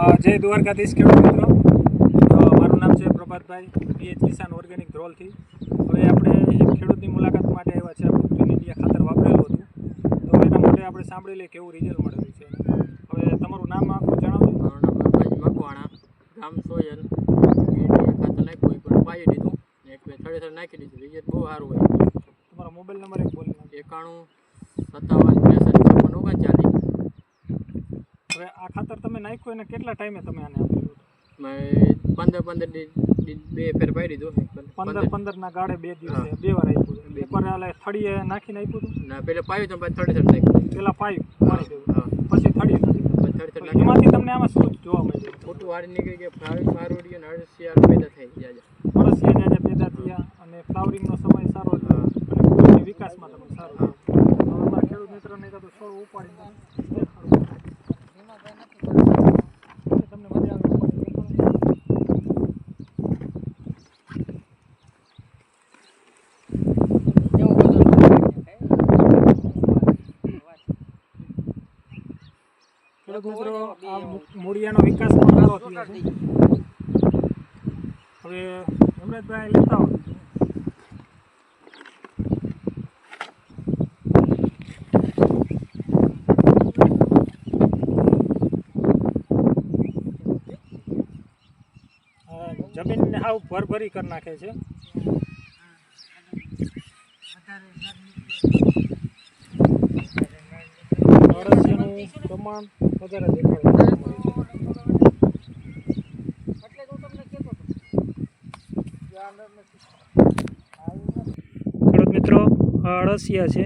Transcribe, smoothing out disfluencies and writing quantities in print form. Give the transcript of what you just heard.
જય દ્વારકાધીશ ખેડૂત મિત્રો. મારું નામ છે પ્રભાતભાઈ, પીએચ કિસાન ઓર્ગેનિક ધ્રોલથી. હવે આપણે એક ખેડૂતની મુલાકાત માટે આવ્યા છે. આપણે ગ્રીન ઇન્ડિયા ખાતર વાપરેલું હતું, તો એના માટે આપણે સાંભળી લઈએ કેવું રિઝલ્ટ મળેલું છે. હવે તમારું નામ આખું જણાવજો. મારું નામ પ્રભાતભાઈ મકવાણા, ગામ સોયલ. ખાતર નાખ્યું પણ પાઈ દીધું ને એક બે થડે નાખી દીધું. રિઝલ્ટ બહુ સારું હોય. તમારો મોબાઈલ નંબર એક બોલી નાખો. 91 57 56 39. હવે આ ખાતર તમે નાખ્યું એને કેટલા ટાઈમે તમે આને આપેલું? મેં 15 બે ફેર પાઈ દીધું. 15 ના ગાળે 2 દિવસે 2 વાર આપ્યું. એકવાર એટલે થળીએ નાખીને આપ્યું હતું ના, પહેલાં પાયું તો પછી થડે નાખ્યું. પહેલાં પાયું પાણી દેવું, પછી થળીએ થડે નાખ્યું. એમાંથી તમને આમાં શું જોવા મળ્યું? ખોટું વાળી નીકળી ગયા, ફ્લાવરિંગ સારું રહ્યું અને અળસિયા પેદા થઈ ગયા. અળસિયા જે પેદા થયા અને ફ્લાવરિંગનો સમય સારો થયો અને ફૂલની વિકાસમાં તમે સારું થયું. હવે અમારા ખેડૂત મિત્રોને તો છોડ ઉપાડીને તમને મજા આવે ખેડૂત મિત્રો, આ મૂળિયાનો વિકાસ પણ સારો થયો છે. હવે હેમરાજભાઈ લેતા હો. જમીનને હાવ ભરભરી કરી નાખે છે. અળસિયાનું પ્રમાણ વધારે દેખાડવા મળે છે. ખેડૂત મિત્રો, આ અળસિયા છે.